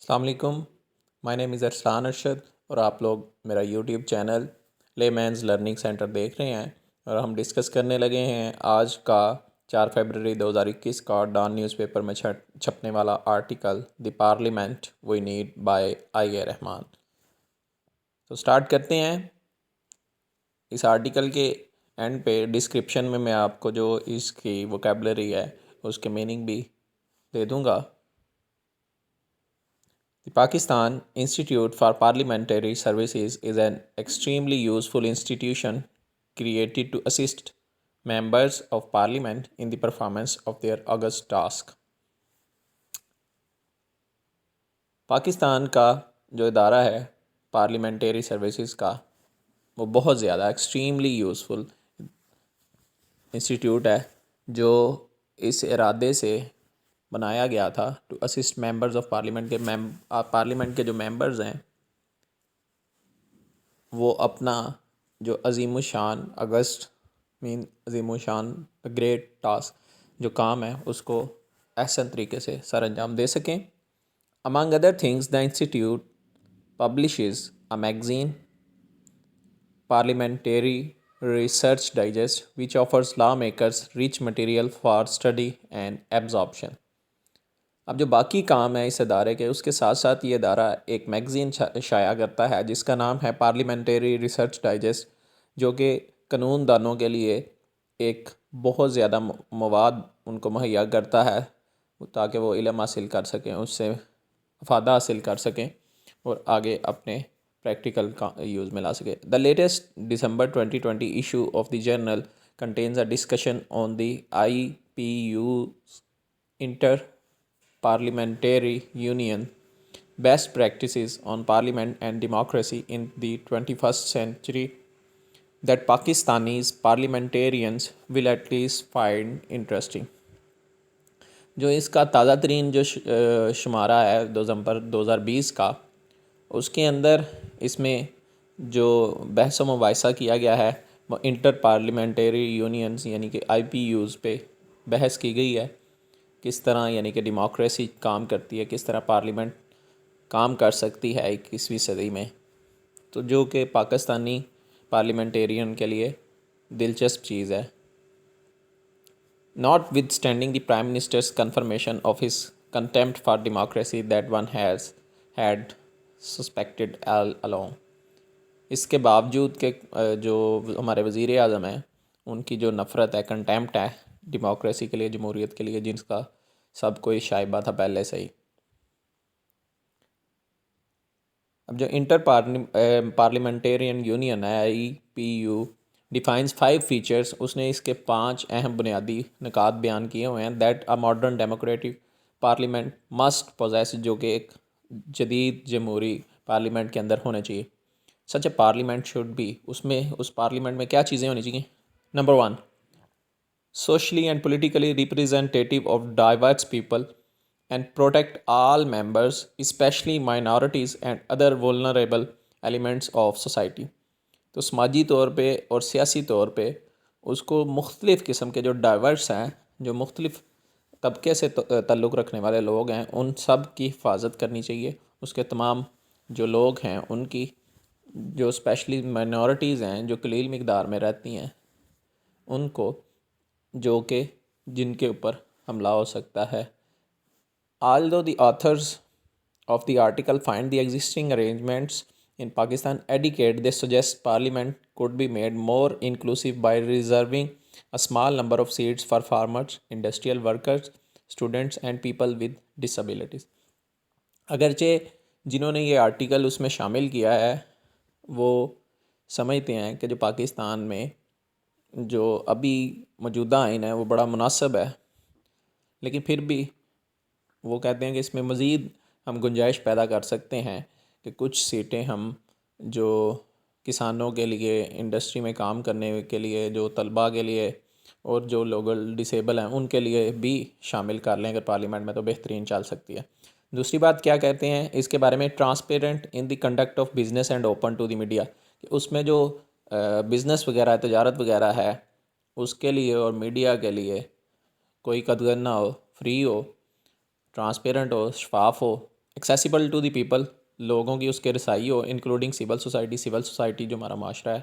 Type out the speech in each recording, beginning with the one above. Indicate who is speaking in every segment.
Speaker 1: السلام علیکم. مائی نیم از ارسلان ارشد اور آپ لوگ میرا یوٹیوب چینل لے مینز لرننگ سینٹر دیکھ رہے ہیں اور ہم ڈسکس کرنے لگے ہیں آج کا 4 فروری 2021 کا ڈان نیوز پیپر میں چھپنے والا article the parliament we need by I A Rahman. تو سٹارٹ کرتے ہیں. اس آرٹیکل کے اینڈ پہ ڈسکرپشن میں آپ کو جو اس کی ووکیبلری ہے اس کے میننگ بھی دے دوں گا. The Pakistan Institute for Parliamentary Services is an extremely useful institution created to assist members of parliament in the performance of their august task. Pakistan کا جو ادارہ ہے پارلیمنٹری سروسز کا وہ بہت زیادہ ایکسٹریملی یوزفل انسٹیٹیوٹ ہے جو اس ارادے سے بنایا گیا تھا to assist members of parliament parliament کے جو ممبرز ہیں وہ اپنا جو عظیم الشان عظیم الشان گریٹ ٹاسک جو کام ہے اس کو احسن طریقے سے سر انجام دے سکیں. Among other things, the institute publishes a magazine, Parliamentary Research Digest, which offers lawmakers rich material for study and absorption. اب جو باقی کام ہے اس ادارے کے اس کے ساتھ ساتھ یہ ادارہ ایک میگزین شائع کرتا ہے جس کا نام ہے پارلیمنٹری ریسرچ ڈائجسٹ، جو کہ قانون دانوں کے لیے ایک بہت زیادہ مواد ان کو مہیا کرتا ہے تاکہ وہ علم حاصل کر سکیں، اس سے افادہ حاصل کر سکیں اور آگے اپنے پریکٹیکل یوز میں لا سکیں. The latest December 2020 issue of the journal contains a discussion on the IPU's Inter-Parliamentary Union best practices on parliament and democracy in the 21st century that Pakistanis parliamentarians will at least find interesting. جو اس کا تازہ ترین جو شمارہ ہے دسمبر 2020 کا، اس کے اندر اس میں جو بحث و مباحثہ کیا گیا ہے وہ انٹر پارلیمنٹری یونینز یعنی کہ IPUs پہ بحث کی گئی ہے. کس طرح یعنی کہ ڈیموکریسی کام کرتی ہے، کس طرح پارلیمنٹ کام کر سکتی ہے 21ویں صدی میں، تو جو کہ پاکستانی پارلیمنٹیرین کے لیے دلچسپ چیز ہے. Notwithstanding the Prime Minister's confirmation of his contempt for democracy that one has had suspected all along. اس کے باوجود کہ جو ہمارے وزیر اعظم ہیں ان کی جو نفرت ہے، کنٹیمپٹ ہے ڈیموکریسی کے لیے، جمہوریت کے لیے، جن کا سب کوئی شائبہ تھا پہلے سے ہی. اب جو انٹر پارلیمنٹیرین یونین ہے IPU ڈیفائنز 5 فیچرز، اس نے اس کے 5 اہم بنیادی نکات بیان کیے ہوئے ہیں. That a modern democratic parliament must possess, جو کہ ایک جدید جمہوری پارلیمنٹ کے اندر ہونے چاہیے. Such a parliament should be, اس پارلیمنٹ میں کیا چیزیں ہونی چاہیے؟ Number 1، socially and politically representative of diverse people and protect all members, especially minorities and other vulnerable elements of society. تو سماجی طور پہ اور سیاسی طور پہ اس کو مختلف قسم کے جو ڈائیورس ہیں، جو مختلف طبقے سے تعلق رکھنے والے لوگ ہیں، ان سب کی حفاظت کرنی چاہیے. اس کے تمام جو لوگ ہیں ان کی، جو اسپیشلی مائنورٹیز ہیں جو قلیل مقدار میں رہتی ہیں، ان کو، جو کہ جن کے اوپر حملہ ہو سکتا ہے. Although the authors of the article find the existing arrangements in Pakistan adequate, they suggest Parliament could be made more inclusive by reserving a small number of seats for farmers, industrial workers, students and people with disabilities. اگرچہ جنہوں نے یہ article اس میں شامل کیا ہے وہ سمجھتے ہیں کہ جو پاکستان میں جو ابھی موجودہ آئین ہے وہ بڑا مناسب ہے، لیکن پھر بھی وہ کہتے ہیں کہ اس میں مزید ہم گنجائش پیدا کر سکتے ہیں کہ کچھ سیٹیں ہم جو کسانوں کے لیے، انڈسٹری میں کام کرنے کے لیے، جو طلباء کے لیے اور جو لوگ ڈسیبل ہیں ان کے لیے بھی شامل کر لیں اگر پارلیمنٹ میں، تو بہترین چل سکتی ہے. دوسری بات کیا کہتے ہیں اس کے بارے میں؟ Transparent in the conduct of business and open to the media, کہ اس میں جو بزنس وغیرہ، تجارت وغیرہ ہے اس کے لیے اور میڈیا کے لیے کوئی قدغن نہ ہو، فری ہو، ٹرانسپیرنٹ ہو، شفاف ہو، ایکسیسیبل ٹو دی پیپل، لوگوں کی اس کے رسائی ہو، انکلوڈنگ سول سوسائٹی جو ہمارا معاشرہ ہے،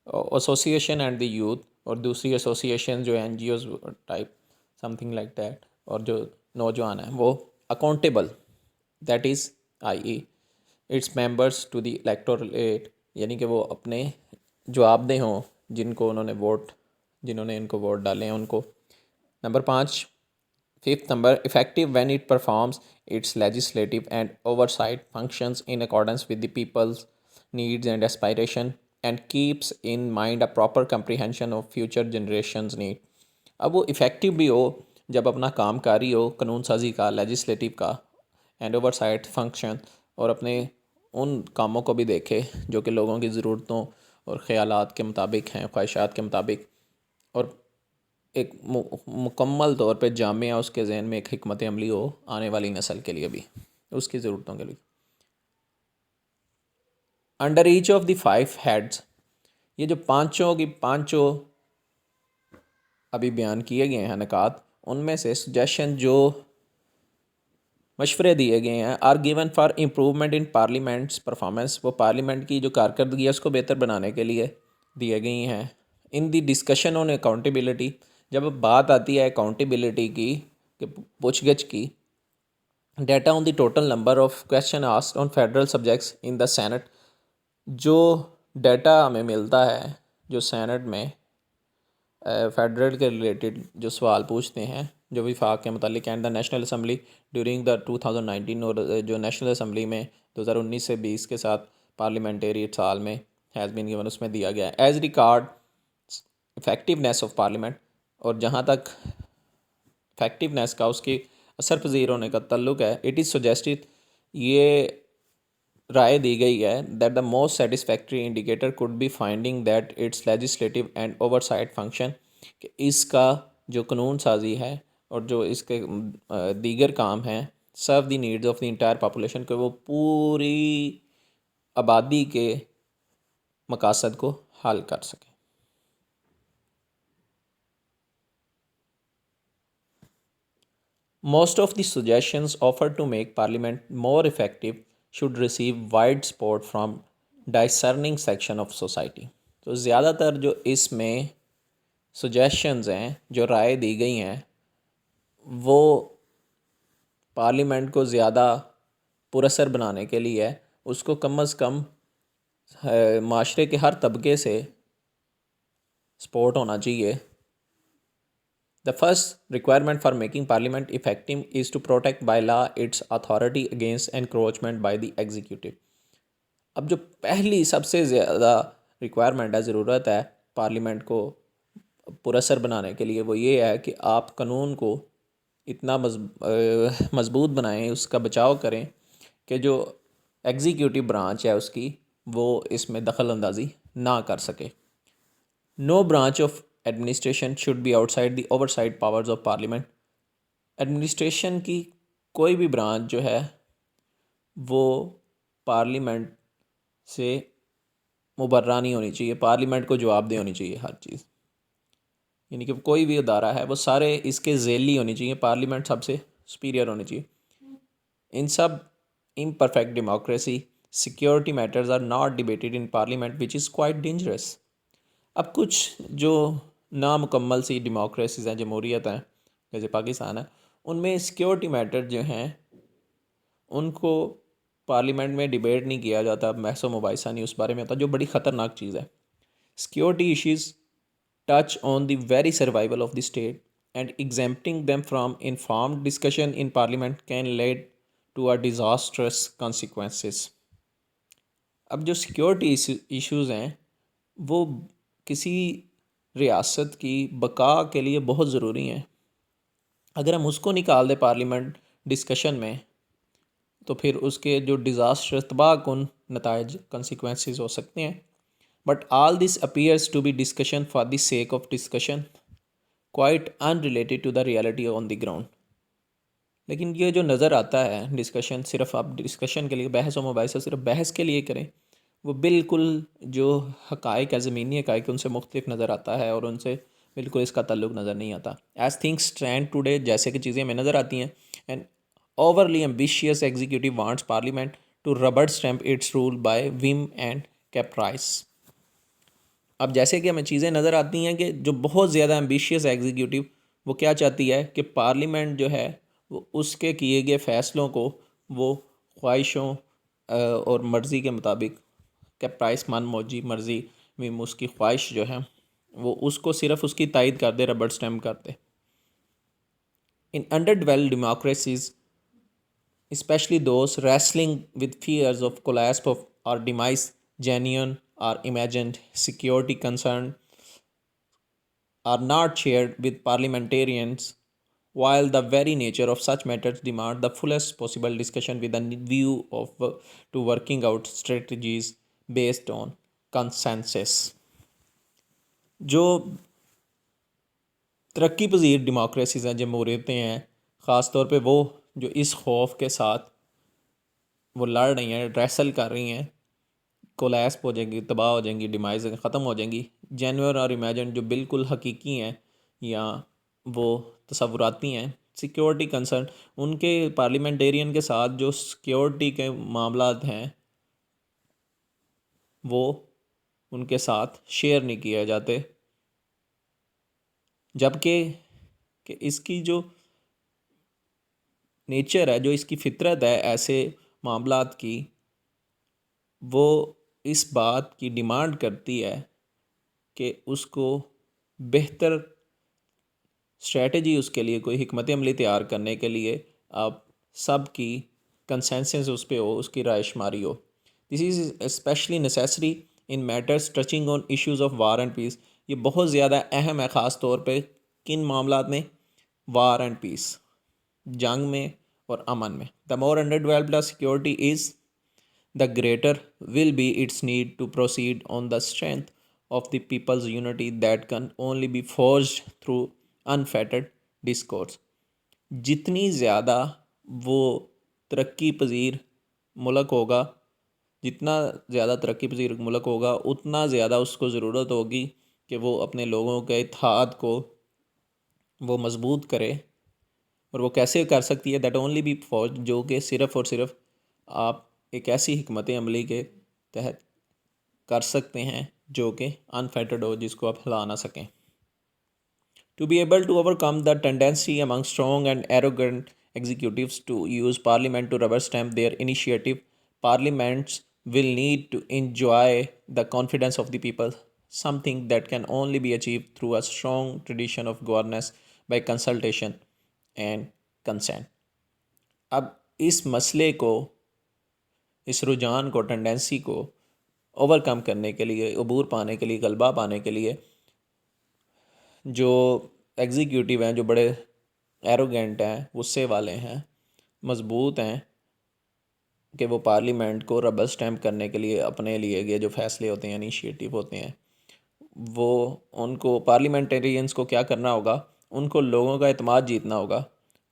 Speaker 1: ایسوسیشن اینڈ دی یوتھ، اور دوسری ایسوسیشن جو N G Os type something like that, اور جو نوجوان ہیں وہ accountable, that is I E its members to the electorate, یعنی کہ وہ اپنے جواب دہ ہوں جن کو انہوں نے جنہوں نے ان کو ووٹ ڈالے ہیں ان کو. Number 5، fifth number, effective when it performs its legislative and oversight functions in accordance with the people's needs and aspiration and keeps in mind a proper comprehension of future generations' need. اب وہ effective بھی ہو جب اپنا کام کاری ہو قانون سازی کا، legislative کا، اینڈ اوورسائٹ فنکشن، اور اپنے ان کاموں کو بھی دیکھے جو کہ لوگوں کی ضرورتوں اور خیالات کے مطابق ہیں، خواہشات کے مطابق، اور ایک مکمل طور پہ جامع اس کے ذہن میں ایک حکمت عملی ہو آنے والی نسل کے لیے بھی، اس کی ضرورتوں کے لیے. Under each of the 5 heads, یہ جو پانچوں ابھی بیان کیے گئے ہیں نکات، ان میں سے سجیشن جو مشورے دیے گئے ہیں are given for improvement in parliament's performance, وہ پارلیمنٹ کی جو کارکردگی ہے اس کو بہتر بنانے کے لیے دیے گئی ہیں. ان دی ڈسکشن آن اکاؤنٹیبلٹی، جب بات آتی ہے اکاؤنٹیبلٹی کی، کہ پوچھ گچھ کی، data on the total number of question asked on federal subjects in the senate, جو ڈیٹا ہمیں ملتا ہے جو سینٹ میں فیڈرل کے ریلیٹڈ جو سوال پوچھتے ہیں جو وفاق کے متعلق، and the national assembly during the 2019، اور جو نیشنل اسمبلی میں 2019 سے 20 کے ساتھ پارلیمنٹری سال میں ہیز بین گیون، اس میں دیا گیا ہے as record effectiveness of parliament. اور جہاں تک افیکٹونیس کا، اس کی اثر پذیر ہونے کا تعلق ہے، اٹ از سجیسٹڈ، یہ رائے دی گئی ہے that the most satisfactory indicator could be finding that its legislative and oversight function, کہ اس کا جو قانون سازی ہے اور جو اس کے دیگر کام ہیں، serve the needs of the entire population, کہ وہ پوری آبادی کے مقاصد کو حل کر سکے. Most of the suggestions offered to make Parliament more effective should receive wide support from discerning section of society. تو زیادہ تر جو اس میں سجیشنز ہیں، جو رائے دی گئی ہیں، وہ پارلیمنٹ کو زیادہ پراثر بنانے کے لیے ہے. اس کو کم از کم معاشرے کے ہر طبقے سے سپورٹ ہونا چاہیے. The first requirement for making Parliament effective is to protect by law its authority against encroachment by the executive. اب جو پہلی سب سے زیادہ ریکوائرمنٹ ہے، ضرورت ہے پارلیمنٹ کو پراثر بنانے کے لیے، وہ یہ ہے کہ آپ قانون کو اتنا مضبوط بنائیں، اس کا بچاؤ کریں کہ جو ایگزیکیوٹیو برانچ ہے اس کی، وہ اس میں دخل اندازی نہ کر سکے. No branch of administration should be outside the oversight powers of parliament. Administration کی کوئی بھی برانچ جو ہے وہ پارلیمنٹ سے مبرہ نہیں ہونی چاہیے، پارلیمنٹ کو جواب دہ ہونی چاہیے ہر چیز. یعنی کہ کوئی بھی ادارہ ہے وہ سارے اس کے ذیلی ہونی چاہیے، پارلیمنٹ سب سے سپیریئر ہونی چاہیے. ان سب imperfect democracy, security matters are not debated in parliament, which is quite dangerous. اب کچھ جو نامکمل سی ڈیموکریسیز ہیں، جمہوریت ہیں جیسے پاکستان ہے، ان میں سیکیورٹی میٹر جو ہیں ان کو پارلیمنٹ میں ڈیبیٹ نہیں کیا جاتا، بحث و مباحثہ نہیں اس بارے میں ہوتا، جو بڑی خطرناک چیز ہے. Security issues touch on the very survival of the state and exempting them from informed discussion in parliament can lead to a disastrous consequences. اب جو سیکیورٹی ایشوز ہیں وہ کسی ریاست کی بقا کے لیے بہت ضروری ہیں. اگر ہم اس کو نکال دیں پارلیمنٹ ڈسکشن میں تو پھر اس کے جو ڈیزاسٹر تباہ کن نتائج کنسیکوینسز ہو سکتے ہیں. But all this appears to be discussion for the sake of discussion quite unrelated to the reality on the ground. لیکن یہ جو نظر آتا ہے ڈسکشن، صرف آپ ڈسکشن کے لیے، بحث و مباحثہ صرف بحث کے لیے کریں، وہ بالکل جو حقائق ہے، زمینی حقائق، ان سے مختلف نظر آتا ہے اور ان سے بالکل اس کا تعلق نظر نہیں آتا. ایز تھنگس اسٹینڈ ٹوڈے، جیسے کہ چیزیں ہمیں نظر آتی ہیں، and overly ambitious executive wants parliament to rubber stamp its rule by whim and caprice. اب جیسے کہ ہمیں چیزیں نظر آتی ہیں کہ جو بہت زیادہ ایمبیشیس ایگزیکیوٹیو وہ کیا چاہتی ہے کہ پارلیمنٹ جو ہے وہ اس کے کیے گئے فیصلوں کو وہ خواہشوں اور مرضی کے مطابق کیپرائس من موجی مرضی میں اس کی خواہش جو ہے وہ اس کو صرف اس کی تائید کر دے، ربڑ اسٹیمپ کر دے. In under developed democracies especially those wrestling with fears of collapse or demise, genuine or imagined security concerns are not shared with parliamentarians, while the very nature of such matters demand the fullest possible discussion with a view to working out strategies based on consensus. جو ترقی پذیر democracies ہیں، جمہوریتیں ہیں، خاص طور پہ وہ جو اس خوف کے ساتھ وہ لڑ رہی ہیں، ریسل کر رہی ہیں، کولیسپ ہو جائیں گی، تباہ ہو جائیں گی، ڈیمائز ختم ہو جائیں گی، جینور اور امیجن جو بالکل حقیقی ہیں یا وہ تصوراتی ہیں، سیکیورٹی کنسرن ان کے پارلیمنٹیرین کے ساتھ جو سیکیورٹی کے معاملات ہیں وہ ان کے ساتھ شیئر نہیں کیے جاتے، جبکہ کہ اس کی جو نیچر ہے، جو اس کی فطرت ہے ایسے معاملات کی، وہ اس بات کی ڈیمانڈ کرتی ہے کہ اس کو بہتر اسٹریٹجی اس کے لیے کوئی حکمت عملی تیار کرنے کے لیے آپ سب کی کنسنسس اس پہ ہو، اس کی رائے شماری ہو. This is especially necessary in matters touching on issues of war and peace. یہ بہت زیادہ اہم ہے خاص طور پہ کن معاملات میں؟ وار اینڈ پیس، جنگ میں اور امن میں. The more under developed security is the greater will be its need to proceed on the strength of the people's unity that can only be forged through unfettered discourse. جتنی زیادہ وہ ترقی پذیر ملک ہوگا، جتنا زیادہ ترقی پذیر ملک ہوگا اتنا زیادہ اس کو ضرورت ہوگی کہ وہ اپنے لوگوں کے اتحاد کو وہ مضبوط کرے. اور وہ کیسے کر سکتی ہے؟ دیٹ اونلی بی فوج، جو کہ صرف اور صرف آپ ایک ایسی حکمت عملی کے تحت کر سکتے ہیں جو کہ انفیٹرڈ ہو، جس کو آپ ہلا نہ سکیں. To be able to overcome the tendency among strong and arrogant executives to use parliament to rubber stamp their initiative, parliaments will need to enjoy the confidence of the people, something that can only be achieved through a strong tradition of governance by consultation and consent. اب اس مسئلے کو، اس رجحان کو، tendency کو over کم کرنے کے لیے، عبور پانے کے لیے، غلبہ پانے کے لیے، جو ایگزیکیوٹیو ہیں، جو بڑے ایروگینٹ ہیں، غصے والے ہیں، مضبوط ہیں، کہ وہ پارلیمنٹ کو ربر اسٹیمپ کرنے کے لیے اپنے لیے گئے جو فیصلے ہوتے ہیں، انیشیٹو ہوتے ہیں، وہ ان کو پارلیمنٹیرینس کو کیا کرنا ہوگا؟ ان کو لوگوں کا اعتماد جیتنا ہوگا،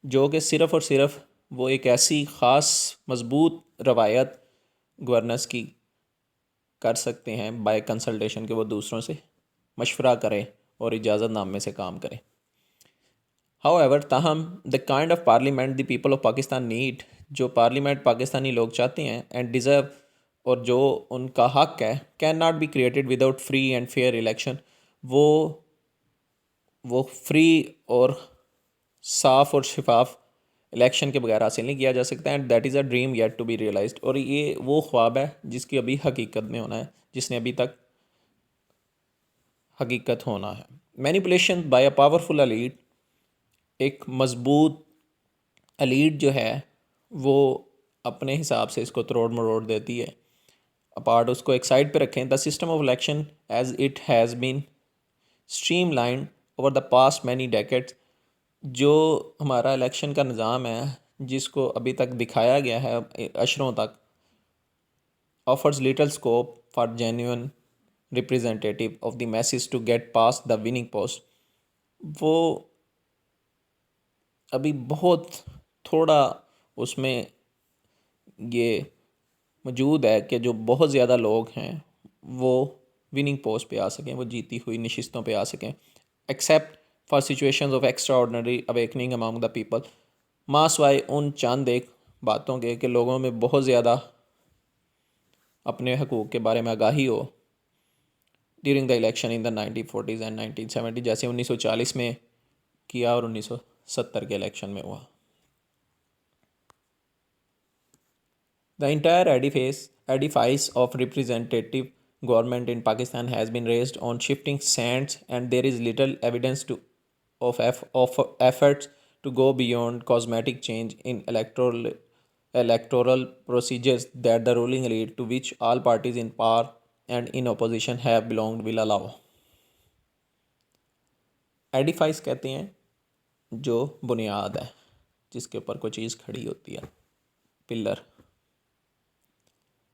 Speaker 1: جو کہ صرف اور صرف وہ ایک ایسی خاص مضبوط روایت گورننس کی کر سکتے ہیں بائی کنسلٹیشن، کہ وہ دوسروں سے مشورہ کریں اور اجازت نامے سے کام کریں. ہاؤ ایور، تاہم the kind of parliament the people of Pakistan need, جو پارلیمنٹ پاکستانی لوگ چاہتے ہیں، اینڈ ڈیزرو، اور جو ان کا حق ہے، can not be created without free and fair election. وہ فری اور صاف اور شفاف الیکشن کے بغیر حاصل نہیں کیا جا سکتا. And that is a dream yet to be realised. اور یہ وہ خواب ہے جس کی ابھی حقیقت میں ہونا ہے، جس نے ابھی تک حقیقت ہونا ہے. Manipulation by a powerful elite, ایک مضبوط ایلیٹ جو ہے وہ اپنے حساب سے اس کو تروڑ مروڑ دیتی ہے. اپارٹ اس کو ایک سائڈ پہ رکھیں. The system of election as it has been stream lined over the past many decades, جو ہمارا الیکشن کا نظام ہے جس کو ابھی تک دکھایا گیا ہے عشروں تک، offers little scope for genuine representative of the masses to get past the winning post. وہ ابھی بہت تھوڑا اس میں یہ موجود ہے کہ جو بہت زیادہ لوگ ہیں وہ وننگ پوسٹ پہ آ سکیں، وہ جیتی ہوئی نشستوں پہ آ سکیں. Except for situations of extra ordinary awakening among the people, ماں سوائے ان چند ایک باتوں کے کہ لوگوں میں بہت زیادہ اپنے حقوق کے بارے میں آگاہی ہو during the election in the 1940s and 1970، جیسے 1940 میں کیا اور 1970 کے الیکشن میں ہوا. The entire edifice of representative government in Pakistan has been raised on shifting sands, and there is little evidence of efforts to go beyond cosmetic change in electoral procedures that the ruling elite, to which all parties in power and in opposition have belonged, will allow. ایڈیفائس کہتے ہیں جو بنیاد ہے جس کے اوپر کوئی چیز کھڑی ہوتی ہے، پلر.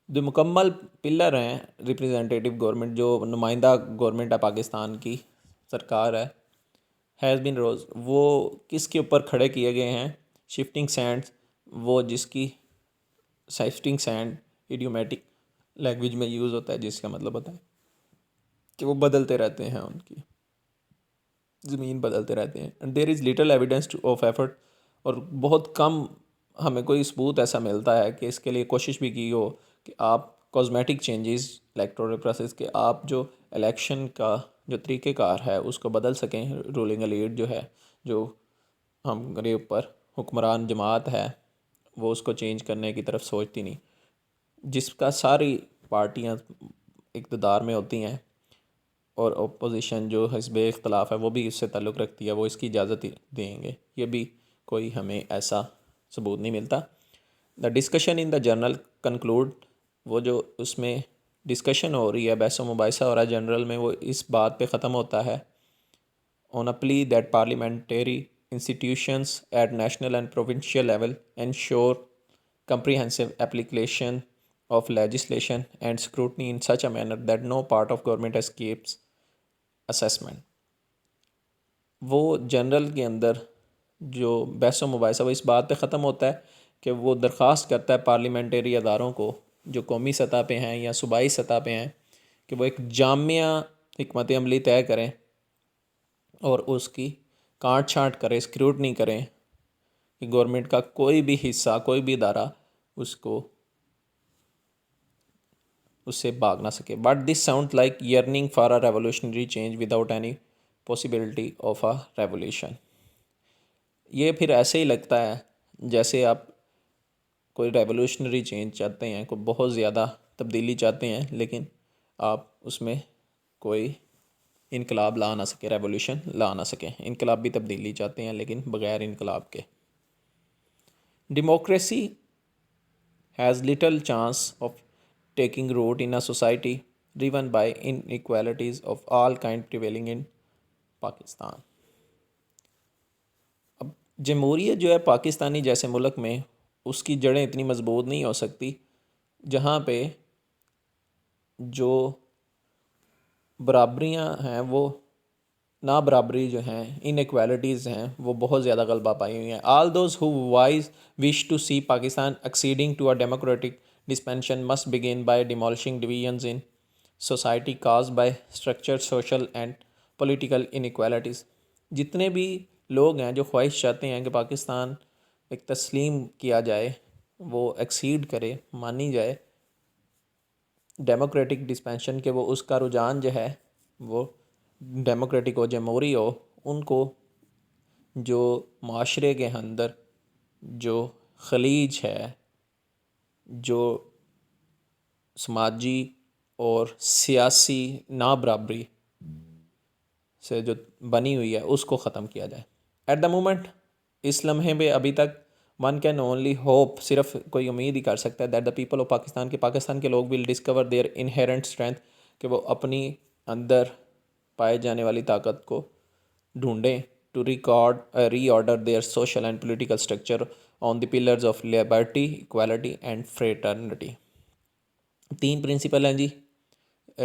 Speaker 1: جو مکمل پلر ہیں ریپرزینٹیٹیو گورنمنٹ، جو نمائندہ گورنمنٹ ہے پاکستان کی سرکار ہے، ہیز بن روز، وہ کس کے اوپر کھڑے کیے گئے ہیں؟ شفٹنگ سینڈ، وہ جس کی شفٹنگ سینڈ ایڈیومیٹک لینگویج میں یوز ہوتا ہے، جس کا مطلب ہوتا ہے کہ وہ بدلتے رہتے ہیں، ان کی زمین بدلتے رہتے ہیں. And there is little evidence of effort, اور بہت کم ہمیں کوئی ثبوت ایسا ملتا ہے کہ اس کے لیے کوشش بھی کی ہو کہ آپ کاسمیٹک چینجز الیکٹورل پروسیس کے، آپ جو الیکشن کا جو طریقہ کار ہے اس کو بدل سکیں. رولنگ ایلیٹ جو ہے، جو ہمارے اوپر حکمران جماعت ہے، وہ اس کو چینج کرنے کی طرف سوچتی نہیں، جس کا ساری پارٹیاں اقتدار میں ہوتی ہیں، اور اپوزیشن جو حزب اختلاف ہے وہ بھی اس سے تعلق رکھتی ہے، وہ اس کی اجازت دیں گے. یہ بھی کوئی ہمیں ایسا ثبوت نہیں ملتا. The discussion in the journal conclude, وہ جو اس میں ڈسکشن ہو رہی ہے، بحث و مباحثہ ہو رہا ہے جنرل میں، وہ اس بات پہ ختم ہوتا ہے on a plea that parliamentary institutions at national and provincial level ensure comprehensive application of legislation and scrutiny in such a manner that no part of government escapes assessment. وہ جنرل کے اندر جو بحث و مباحثہ وہ اس بات پہ ختم ہوتا ہے کہ وہ درخواست کرتا ہے پارلیمنٹری اداروں کو جو قومی سطح پہ ہیں یا صوبائی سطح پہ ہیں کہ وہ ایک جامع حکمت عملی طے کریں اور اس کی کاٹ چھانٹ کریں، اسکروٹنی کریں کہ گورنمنٹ کا کوئی بھی حصہ، کوئی بھی ادارہ اس سے بھاگ نہ سکے. But this sound like yearning for a revolutionary change without any possibility of a revolution. یہ پھر ایسے ہی لگتا ہے جیسے آپ کوئی ریولیوشنری چینج چاہتے ہیں، کوئی بہت زیادہ تبدیلی چاہتے ہیں، لیکن آپ اس میں کوئی انقلاب لا نہ سکے، ریولیوشن لا نہ سکیں. انقلابی تبدیلی چاہتے ہیں لیکن بغیر انقلاب کے. Democracy has little chance of taking root in a society driven by inequalities of all kind prevailing in Pakistan. اب جمہوریت جو ہے پاکستانی جیسے ملک میں، اس کی جڑیں اتنی مضبوط نہیں ہو سکتی جہاں پہ جو برابریاں ہیں، وہ نا برابری جو ہیں، انیکویلٹیز ہیں، وہ بہت زیادہ غلبہ پائی ہوئی ہیں. All those who wish to see Pakistan acceding to a democratic dispensation must begin by demolishing divisions in society caused by structured social and political inequalities. جتنے بھی لوگ ہیں جو خواہش چاہتے ہیں کہ پاکستان ایک تسلیم کیا جائے، وہ ایکسیڈ کرے، مانی جائے ڈیموکریٹک ڈسپینشن کے، وہ اس کا رجحان جو ہے وہ ڈیموکریٹک ہو، جمہوری ہو، ان کو جو معاشرے کے اندر جو خلیج ہے، جو سماجی اور سیاسی نابرابری سے جو بنی ہوئی ہے، اس کو ختم کیا جائے. ایٹ دا مومنٹ، اس لمحے میں ابھی تک ون کین اونلی ہوپ، صرف کوئی امید ہی کر سکتا ہے that the people of Pakistan, کے پاکستان کے لوگ will discover their inherent strength, کہ وہ اپنی اندر پائے جانے والی طاقت کو ڈھونڈیں to reorder their social and political structure on the pillars of liberty, equality and fraternity. 3 principle ہیں جی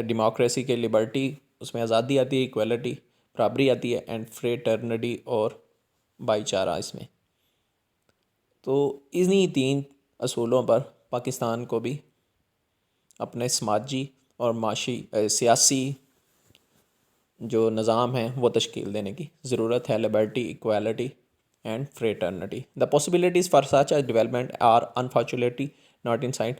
Speaker 1: ڈیموکریسی کے. لبرٹی، اس میں آزادی آتی ہے، اکوالٹی برابری آتی ہے، اینڈ فریٹرنٹی اور بھائی چارہ اس میں. تو انہی 3 اصولوں پر پاکستان کو بھی اپنے سماجی اور معاشی سیاسی جو نظام ہیں وہ تشکیل دینے کی ضرورت ہے. Liberty, equality and fraternity. The possibilities for such a development are unfortunately not in sight.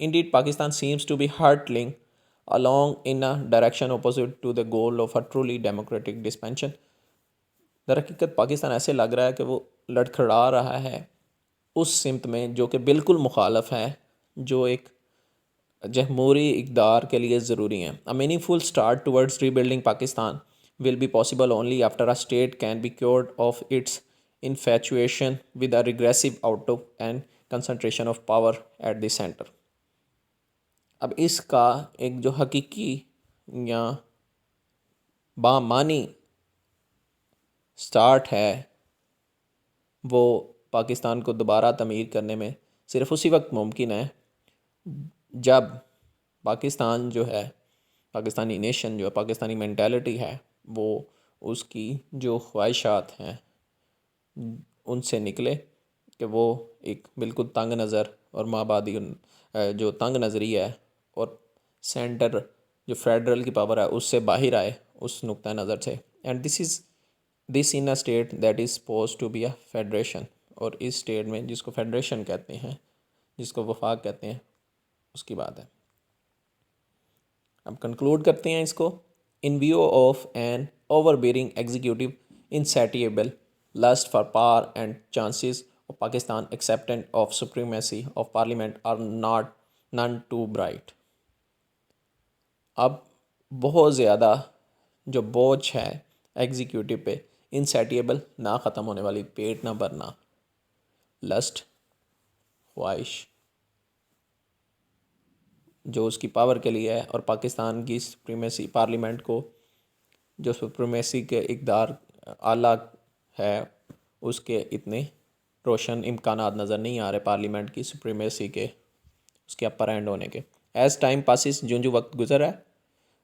Speaker 1: Indeed, Pakistan seems to be hurtling along in a direction opposite to the goal of a truly democratic dispensation. در حقیقت پاکستان ایسے لگ رہا ہے کہ وہ لڑکھڑا رہا ہے اس سمت میں جو کہ بالکل مخالف ہے جو ایک جمہوری اقدار کے لیے ضروری ہیں. A meaningful start towards rebuilding Pakistan will be possible only after a state can be cured of its infatuation with a regressive outlook and concentration of power at the center. اب اس کا ایک جو حقیقی یا بامانی سٹارٹ ہے وہ پاکستان کو دوبارہ تعمیر کرنے میں صرف اسی وقت ممکن ہے جب پاکستان جو ہے پاکستانی نیشن جو ہے پاکستانی مینٹیلٹی ہے وہ اس کی جو خواہشات ہیں ان سے نکلے کہ وہ ایک بالکل تنگ نظر اور مابعدی جو تنگ نظری ہے اور سینٹر جو فیڈرل کی پاور ہے اس سے باہر آئے اس نقطہ نظر سے. And this in a state that is suppose to be a federation. اور اس اسٹیٹ میں جس کو فیڈریشن کہتے ہیں جس کو وفاق کہتے ہیں اس کی بات ہے. اب کنکلوڈ کرتے ہیں اس کو. In view of an overbearing executive insatiable lust for power and chances of Pakistan acceptance of supremacy of parliament are not none too bright. اب بہت زیادہ جو بوجھ ہے ایگزیکیوٹیو پہ انسیٹیبل نہ ختم ہونے والی پیٹ نہ بھرنا لسٹ خواہش جو اس کی پاور کے لیے ہے اور پاکستان کی سپریمیسی پارلیمنٹ کو جو سپریمیسی کے اقدار اعلیٰ ہے اس کے اتنے روشن امکانات نظر نہیں آ رہے پارلیمنٹ کی سپریمیسی کے اس کے اپر ہینڈ ہونے کے. ایز ٹائم پاسز جو وقت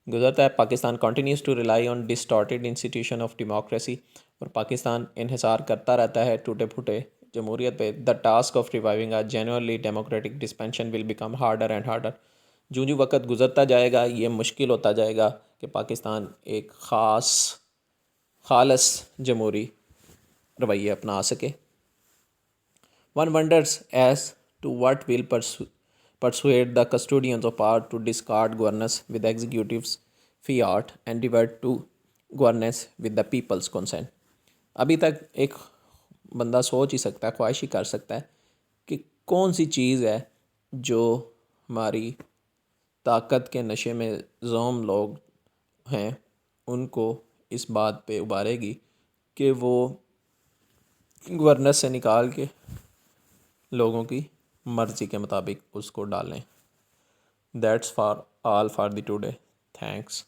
Speaker 1: گزرتا ہے Pakistan continues to rely on distorted institution of democracy اور پاکستان انحصار کرتا رہتا ہے ٹوٹے پھوٹے جمہوریت پہ. The task of reviving a genuinely democratic dispensation will become harder and harder. جو وقت گزرتا جائے گا یہ مشکل ہوتا جائے گا کہ پاکستان ایک خالص جمہوری رویہ اپنا سکے. One wonders as to what will persuade the custodians of power to discard governance with executives fiat and revert to governance with the people's consent. ابھی تک ایک بندہ سوچ ہی سکتا ہے خواہش ہی کر سکتا ہے کہ کون سی چیز ہے جو ہماری طاقت کے نشے میں زوم لوگ ہیں ان کو اس بات پہ ابھارے گی کہ وہ گورننس سے نکال کے لوگوں کی مرضی کے مطابق اس کو ڈالیں. That's for all for the today. Thanks.